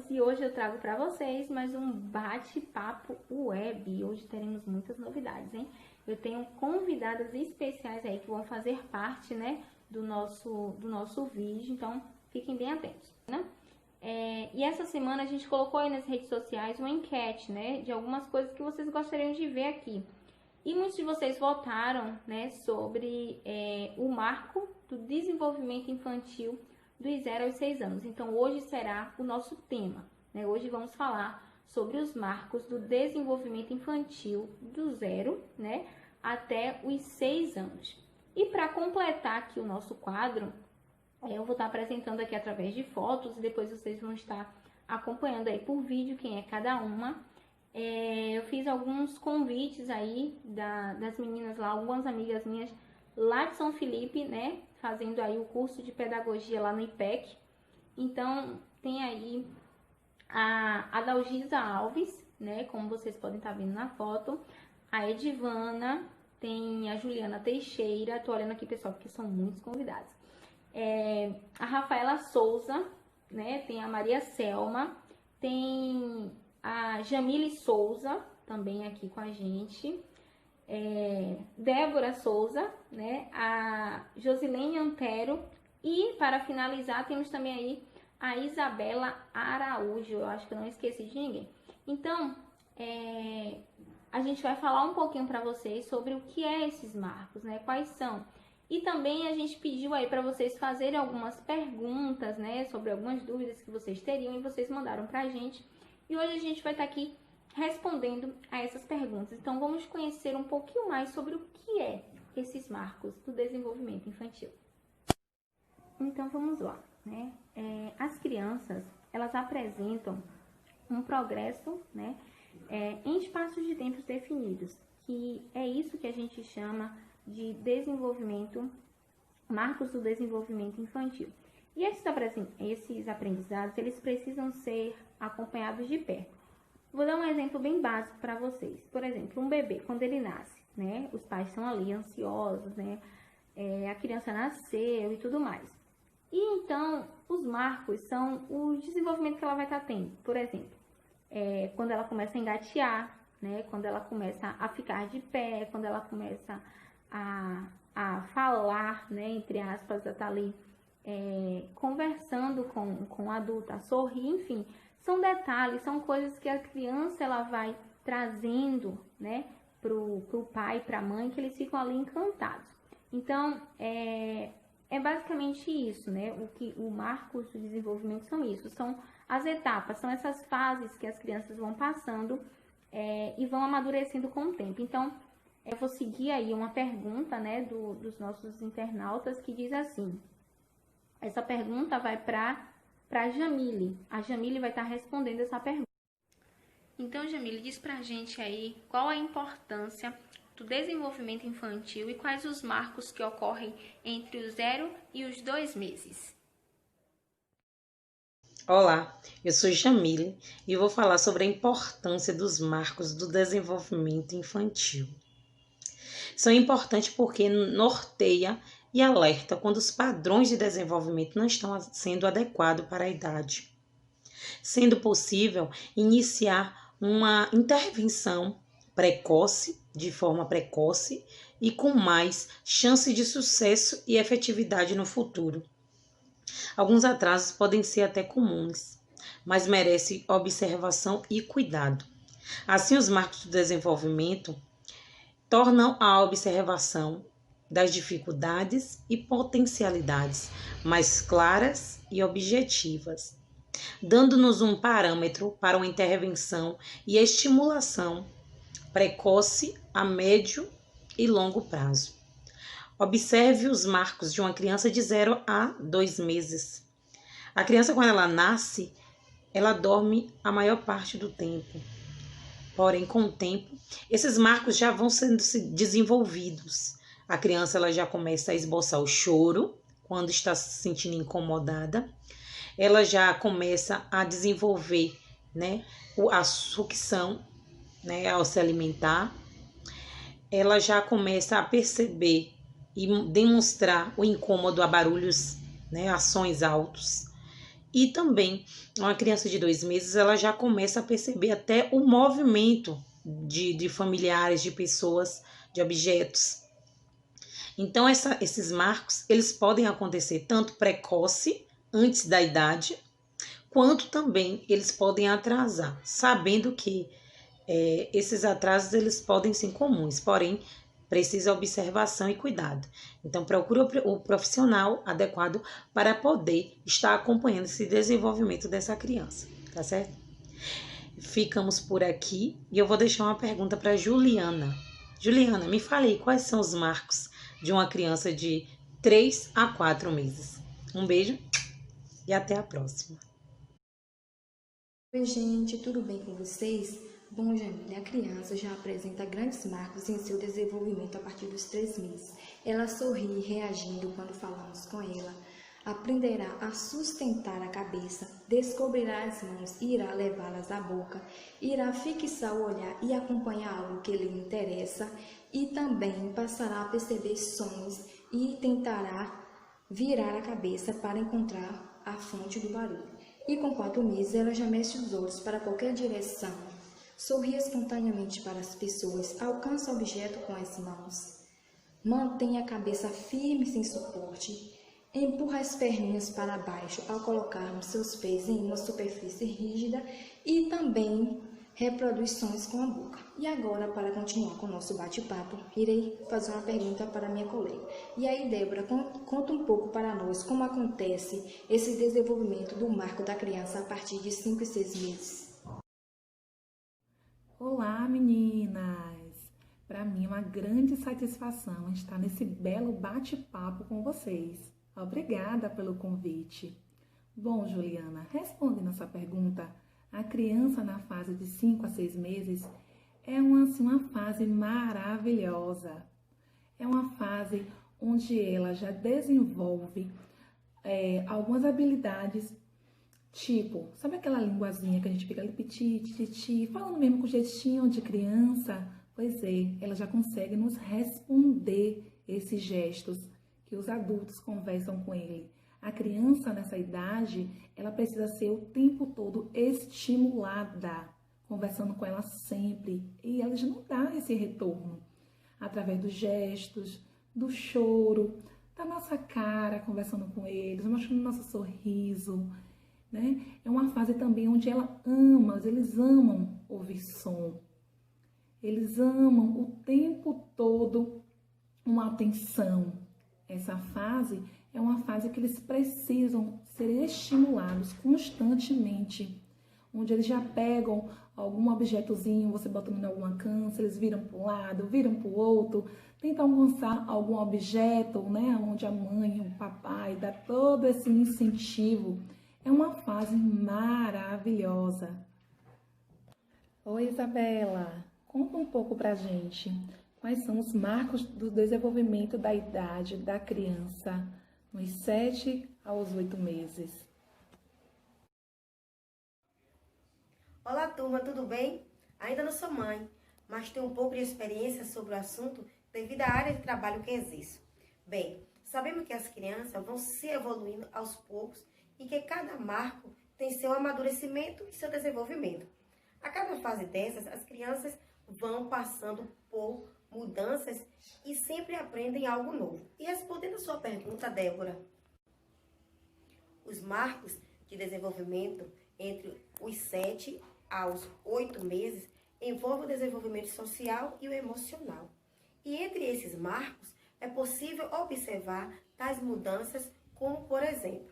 e hoje eu trago para vocês mais um bate-papo web. Hoje teremos muitas novidades, hein? Eu tenho convidadas especiais aí que vão fazer parte, né, do nosso vídeo, então fiquem bem atentos, né? E essa semana a gente colocou aí nas redes sociais uma enquete, né, de algumas coisas que vocês gostariam de ver aqui. E muitos de vocês votaram, né, sobre o marco do desenvolvimento infantil dos 0 aos 6 anos. Então, hoje será o nosso tema, né? Hoje vamos falar sobre os marcos do desenvolvimento infantil do 0, né, até os 6 anos. E para completar aqui o nosso quadro, eu vou estar apresentando aqui através de fotos e depois vocês vão estar acompanhando aí por vídeo quem é cada uma. Eu fiz alguns convites aí das meninas lá, algumas amigas minhas lá de São Felipe, né, fazendo aí o curso de pedagogia lá no IPEC. Então, tem aí a Dalgisa Alves, né, como vocês podem estar vendo na foto, a Edivana, tem a Juliana Teixeira, tô olhando aqui, pessoal, porque são muitos convidados. A Rafaela Souza, né, tem a Maria Selma, tem a Jamile Souza, também aqui com a gente, Débora Souza, né, a Josilene Antero e, para finalizar, temos também aí a Isabela Araújo. Eu acho que eu não esqueci de ninguém. Então, a gente vai falar um pouquinho para vocês sobre o que é esses marcos, né, quais são. E também a gente pediu aí para vocês fazerem algumas perguntas, né, sobre algumas dúvidas que vocês teriam e vocês mandaram pra gente. E hoje a gente vai estar aqui respondendo a essas perguntas. Então, vamos conhecer um pouquinho mais sobre o que é esses marcos do desenvolvimento infantil. Então, vamos lá, né? As crianças, elas apresentam um progresso, né, em espaços de tempo definidos, que é isso que a gente chama de desenvolvimento, marcos do desenvolvimento infantil. E esses aprendizados, eles precisam ser acompanhados de perto. Vou dar um exemplo bem básico para vocês. Por exemplo, um bebê, quando ele nasce, né? Os pais estão ali ansiosos, né? A criança nasceu e tudo mais. E então, os marcos são o desenvolvimento que ela vai estar tendo. Por exemplo, quando ela começa a engatear, né? Quando ela começa a ficar de pé, quando ela começa a falar, né? Entre aspas, a estar ali conversando com o adulto, a sorrir, enfim. São detalhes, são coisas que a criança ela vai trazendo, né, pro pai, pra mãe, que eles ficam ali encantados. Então, é basicamente isso, né? O marcos do desenvolvimento são isso, são as etapas, são essas fases que as crianças vão passando e vão amadurecendo com o tempo. Então, eu vou seguir aí uma pergunta, né, dos nossos internautas que diz assim. Essa pergunta vai para a Jamile. A Jamile vai estar respondendo essa pergunta. Então, Jamile, diz pra gente aí qual a importância do desenvolvimento infantil e quais os marcos que ocorrem entre os 0 e os 2 meses. Olá, eu sou Jamile e vou falar sobre a importância dos marcos do desenvolvimento infantil. São importantes porque norteia e alerta quando os padrões de desenvolvimento não estão sendo adequados para a idade, sendo possível iniciar uma intervenção precoce, de forma precoce e com mais chance de sucesso e efetividade no futuro. Alguns atrasos podem ser até comuns, mas merecem observação e cuidado. Assim, os marcos do desenvolvimento tornam a observação das dificuldades e potencialidades mais claras e objetivas, dando-nos um parâmetro para uma intervenção e estimulação precoce a médio e longo prazo. Observe os marcos de uma criança de 0 a 2 meses. A criança, quando ela nasce, ela dorme a maior parte do tempo. Porém, com o tempo, esses marcos já vão sendo desenvolvidos. A criança ela já começa a esboçar o choro quando está se sentindo incomodada. Ela já começa a desenvolver, né, a sucção, né, ao se alimentar. Ela já começa a perceber e demonstrar o incômodo a barulhos, né, a sons altos. E também, uma criança de 2 meses, ela já começa a perceber até o movimento de familiares, de pessoas, de objetos. Então, esses marcos, eles podem acontecer tanto precoce, antes da idade, quanto também eles podem atrasar, sabendo que esses atrasos eles podem ser comuns, porém precisa observação e cuidado. Então procura o profissional adequado para poder estar acompanhando esse desenvolvimento dessa criança, tá certo? Ficamos por aqui e eu vou deixar uma pergunta para Juliana. Juliana, me fale aí quais são os marcos de uma criança de 3 a 4 meses. Um beijo e até a próxima. Oi, gente, tudo bem com vocês? Bom, Jamília, a criança já apresenta grandes marcos em seu desenvolvimento a partir dos 3 meses. Ela sorri reagindo quando falamos com ela, aprenderá a sustentar a cabeça, descobrirá as mãos e irá levá-las à boca, irá fixar o olhar e acompanhar algo que lhe interessa e também passará a perceber sons e tentará virar a cabeça para encontrar a fonte do barulho. E com 4 meses ela já mexe os olhos para qualquer direção, sorri espontaneamente para as pessoas, alcança o objeto com as mãos, mantém a cabeça firme sem suporte, empurra as perninhas para baixo ao colocar seus pés em uma superfície rígida e também reproduz sons com a boca. E agora, para continuar com o nosso bate-papo, irei fazer uma pergunta para minha colega. E aí, Débora, conta um pouco para nós como acontece esse desenvolvimento do marco da criança a partir de 5 e 6 meses. Olá, meninas! Para mim é uma grande satisfação estar nesse belo bate-papo com vocês. Obrigada pelo convite. Bom, Juliana, respondendo essa pergunta, a criança na fase de 5 a 6 meses é uma fase maravilhosa. É uma fase onde ela já desenvolve algumas habilidades, tipo, sabe aquela linguazinha que a gente fica ali, piti, titi, falando mesmo com jeitinho de criança? Pois é, ela já consegue nos responder esses gestos que os adultos conversam com ele. A criança nessa idade, ela precisa ser o tempo todo estimulada, conversando com ela sempre. E ela já não dá esse retorno através dos gestos, do choro, da nossa cara conversando com eles, mostrando nosso sorriso, né? É uma fase também onde eles amam ouvir som. Eles amam o tempo todo uma atenção. Essa fase é uma fase que eles precisam ser estimulados constantemente, onde eles já pegam algum objetozinho, você botando em alguma cansa, eles viram para um lado, viram para o outro, tentam alcançar algum objeto, né, onde a mãe, o papai dá todo esse incentivo. É uma fase maravilhosa. Oi, Isabela, conta um pouco pra gente. Quais são os marcos do desenvolvimento da idade da criança nos 7 aos 8 meses? Olá, turma, tudo bem? Ainda não sou mãe, mas tenho um pouco de experiência sobre o assunto devido à área de trabalho que exerço. Bem, sabemos que as crianças vão se evoluindo aos poucos e que cada marco tem seu amadurecimento e seu desenvolvimento. A cada fase dessas, as crianças vão passando por mudanças e sempre aprendem algo novo. E respondendo a sua pergunta, Débora, os marcos de desenvolvimento entre os 7 aos 8 meses envolvem o desenvolvimento social e o emocional. E entre esses marcos é possível observar tais mudanças como, por exemplo,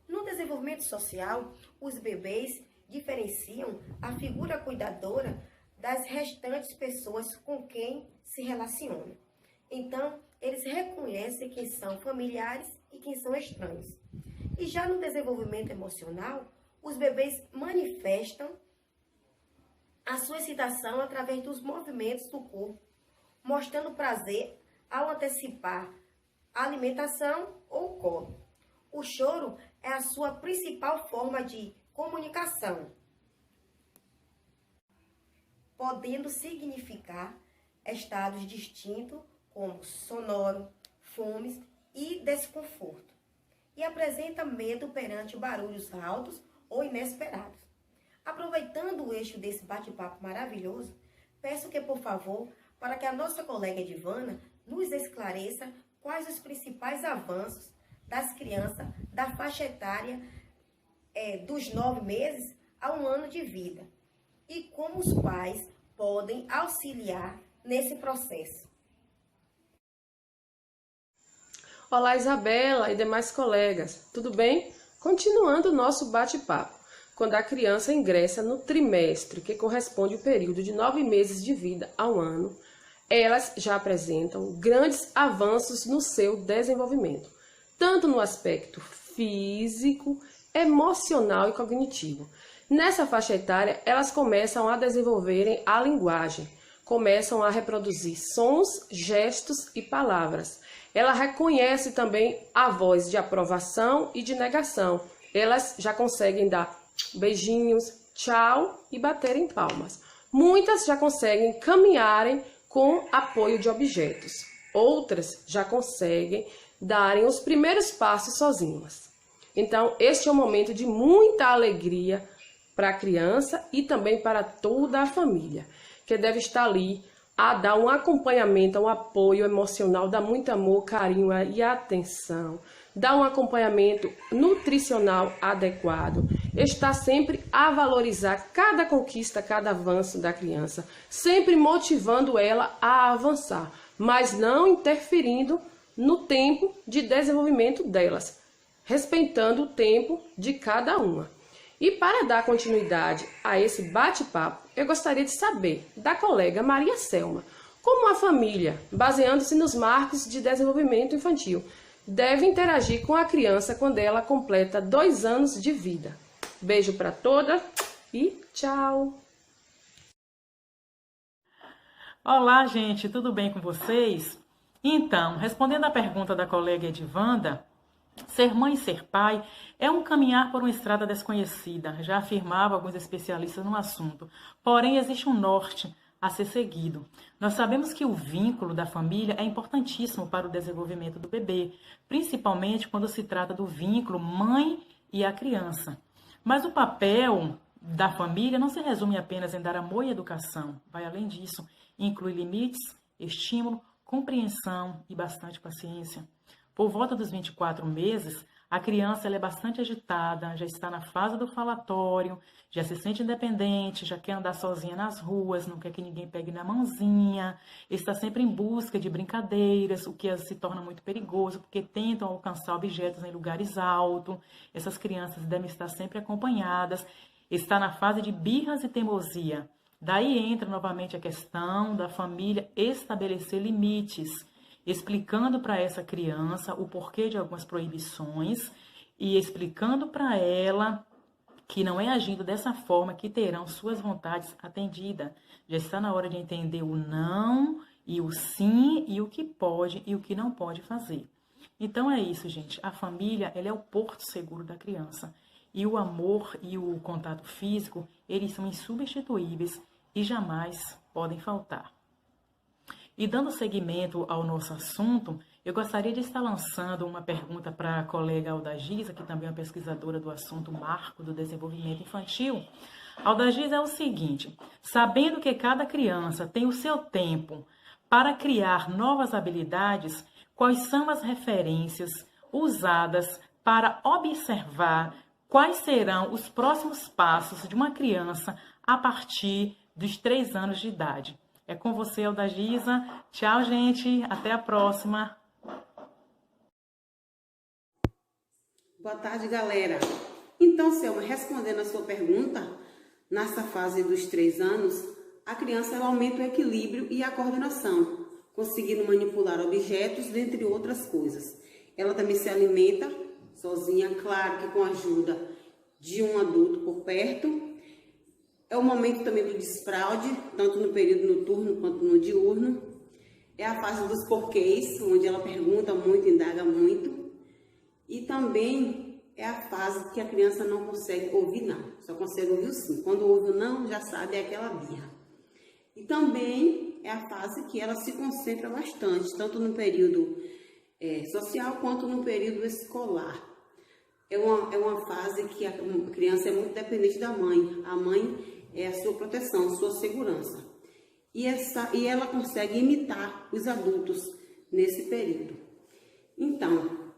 no desenvolvimento social, os bebês diferenciam a figura cuidadora das restantes pessoas com quem se relacionam. Então, eles reconhecem quem são familiares e quem são estranhos. E já no desenvolvimento emocional, os bebês manifestam a sua excitação através dos movimentos do corpo, mostrando prazer ao antecipar a alimentação ou colo. O choro é a sua principal forma de comunicação, podendo significar estados distintos como sonoro, fomes e desconforto. e apresenta medo perante barulhos altos ou inesperados. Aproveitando o eixo desse bate-papo maravilhoso, peço que, por favor, para que a nossa colega Edivana nos esclareça quais os principais avanços das crianças da faixa etária dos 9 meses a 1 ano de vida e como os pais podem auxiliar nesse processo. Olá, Isabela e demais colegas, tudo bem? Continuando o nosso bate-papo, quando a criança ingressa no trimestre, que corresponde ao período de 9 meses de vida a 1 ano, elas já apresentam grandes avanços no seu desenvolvimento, tanto no aspecto físico, emocional e cognitivo. Nessa faixa etária, elas começam a desenvolverem a linguagem, começam a reproduzir sons, gestos e palavras. Ela reconhece também a voz de aprovação e de negação. Elas já conseguem dar beijinhos, tchau e baterem palmas. Muitas já conseguem caminharem com apoio de objetos. Outras já conseguem darem os primeiros passos sozinhas. Então, este é um momento de muita alegria para a criança e também para toda a família, que deve estar ali a dar um acompanhamento, um apoio emocional, dar muito amor, carinho e atenção, dar um acompanhamento nutricional adequado, estar sempre a valorizar cada conquista, cada avanço da criança, sempre motivando ela a avançar, mas não interferindo no tempo de desenvolvimento delas, respeitando o tempo de cada uma. E para dar continuidade a esse bate-papo, eu gostaria de saber da colega Maria Selma, como a família, baseando-se nos marcos de desenvolvimento infantil, deve interagir com a criança quando ela completa 2 anos de vida. Beijo para todas e tchau! Olá, gente, tudo bem com vocês? Então, respondendo à pergunta da colega Edivanda, ser mãe e ser pai é um caminhar por uma estrada desconhecida, já afirmavam alguns especialistas no assunto. Porém, existe um norte a ser seguido. Nós sabemos que o vínculo da família é importantíssimo para o desenvolvimento do bebê, principalmente quando se trata do vínculo mãe e a criança. Mas o papel da família não se resume apenas em dar amor e educação. Vai além disso, inclui limites, estímulo, compreensão e bastante paciência. Por volta dos 24 meses, a criança ela é bastante agitada, já está na fase do falatório, já se sente independente, já quer andar sozinha nas ruas, não quer que ninguém pegue na mãozinha, está sempre em busca de brincadeiras, o que se torna muito perigoso, porque tentam alcançar objetos em lugares altos. Essas crianças devem estar sempre acompanhadas, está na fase de birras e teimosia. Daí entra novamente a questão da família estabelecer limites, explicando para essa criança o porquê de algumas proibições e explicando para ela que não é agindo dessa forma que terão suas vontades atendidas. Já está na hora de entender o não e o sim e o que pode e o que não pode fazer. Então é isso, gente. A família ela é o porto seguro da criança. E o amor e o contato físico, eles são insubstituíveis e jamais podem faltar. E dando seguimento ao nosso assunto, eu gostaria de estar lançando uma pergunta para a colega Aldagisa, que também é uma pesquisadora do assunto marco do desenvolvimento infantil. Aldagisa, é o seguinte: sabendo que cada criança tem o seu tempo para criar novas habilidades, quais são as referências usadas para observar quais serão os próximos passos de uma criança a partir dos 3 anos de idade? É com você, Aldagisa. Tchau, gente. Até a próxima. Boa tarde, galera. Então, Selma, respondendo a sua pergunta, nessa fase dos 3 anos, a criança ela aumenta o equilíbrio e a coordenação, conseguindo manipular objetos, dentre outras coisas. Ela também se alimenta sozinha, claro que com a ajuda de um adulto por perto. É o momento também do desfraude, tanto no período noturno quanto no diurno. É a fase dos porquês, onde ela pergunta muito, indaga muito. E também é a fase que a criança não consegue ouvir não, só consegue ouvir o sim. Quando ouve o não, já sabe, é aquela birra. E também é a fase que ela se concentra bastante, tanto no período social quanto no período escolar. é uma fase que a criança é muito dependente da mãe. A mãe é a sua proteção, sua segurança. E ela consegue imitar os adultos nesse período. Então,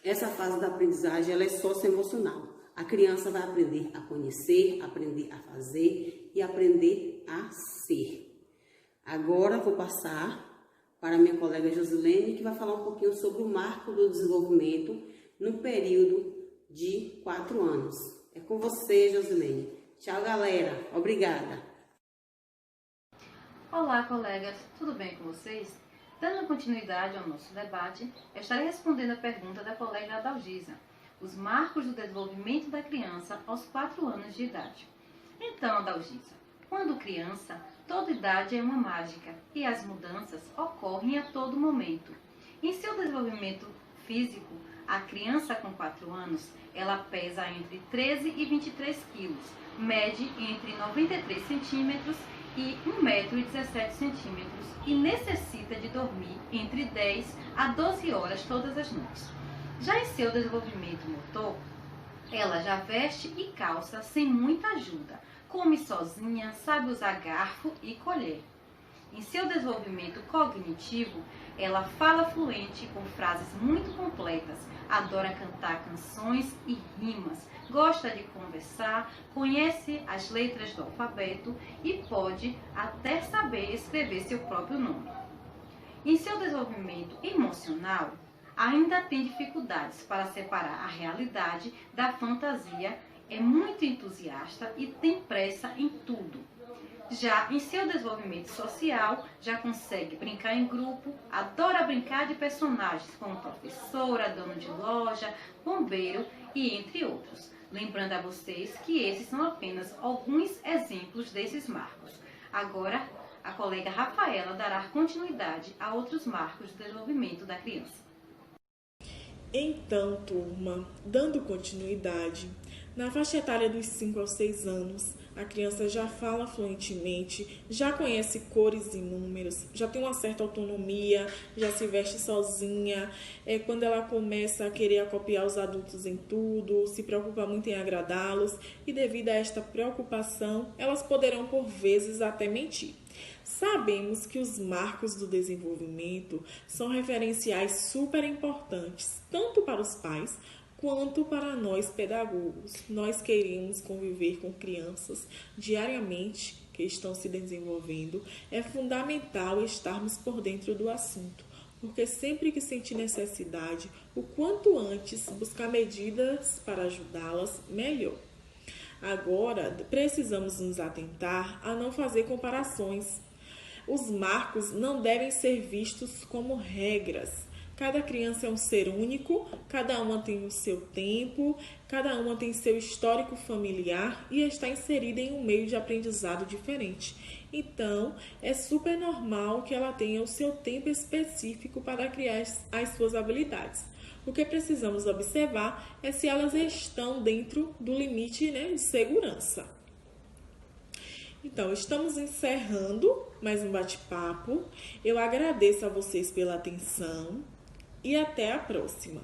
essa fase da aprendizagem ela é socioemocional. A criança vai aprender a conhecer, aprender a fazer e aprender a ser. Agora vou passar para minha colega Josilene, que vai falar um pouquinho sobre o marco do desenvolvimento no período de 4 anos. É com você, Josilene. Tchau, galera. Obrigada. Olá, colegas. Tudo bem com vocês? Dando continuidade ao nosso debate, eu estarei respondendo a pergunta da colega Adalgisa. Os marcos do desenvolvimento da criança aos 4 anos de idade. Então, Adalgisa, quando criança, toda idade é uma mágica e as mudanças ocorrem a todo momento. Em seu desenvolvimento físico, a criança com 4 anos, ela pesa entre 13 e 23 quilos, mede entre 93 centímetros e 1,17 m e necessita de dormir entre 10 a 12 horas todas as noites. Já em seu desenvolvimento motor, ela já veste e calça sem muita ajuda, come sozinha, sabe usar garfo e colher. Em seu desenvolvimento cognitivo, ela fala fluente com frases muito completas, adora cantar canções e rimas, gosta de conversar, conhece as letras do alfabeto e pode até saber escrever seu próprio nome. Em seu desenvolvimento emocional, ainda tem dificuldades para separar a realidade da fantasia, é muito entusiasta e tem pressa em tudo. Já em seu desenvolvimento social, já consegue brincar em grupo, adora brincar de personagens como professora, dono de loja, bombeiro e entre outros. Lembrando a vocês que esses são apenas alguns exemplos desses marcos. Agora, a colega Rafaela dará continuidade a outros marcos do desenvolvimento da criança. Então, turma, dando continuidade, na faixa etária dos 5 aos 6 anos, a criança já fala fluentemente, já conhece cores e números, já tem uma certa autonomia, já se veste sozinha. É quando ela começa a querer copiar os adultos em tudo, se preocupa muito em agradá-los e devido a esta preocupação, elas poderão por vezes até mentir. Sabemos que os marcos do desenvolvimento são referenciais super importantes, tanto para os pais quanto para nós pedagogos. Nós queremos conviver com crianças diariamente que estão se desenvolvendo. É fundamental estarmos por dentro do assunto, porque sempre que sentir necessidade, o quanto antes buscar medidas para ajudá-las, melhor. Agora, precisamos nos atentar a não fazer comparações. Os marcos não devem ser vistos como regras. Cada criança é um ser único, cada uma tem o seu tempo, cada uma tem seu histórico familiar e está inserida em um meio de aprendizado diferente. Então, é super normal que ela tenha o seu tempo específico para criar as suas habilidades. O que precisamos observar é se elas estão dentro do limite, de segurança. Então, estamos encerrando mais um bate-papo. Eu agradeço a vocês pela atenção e até a próxima.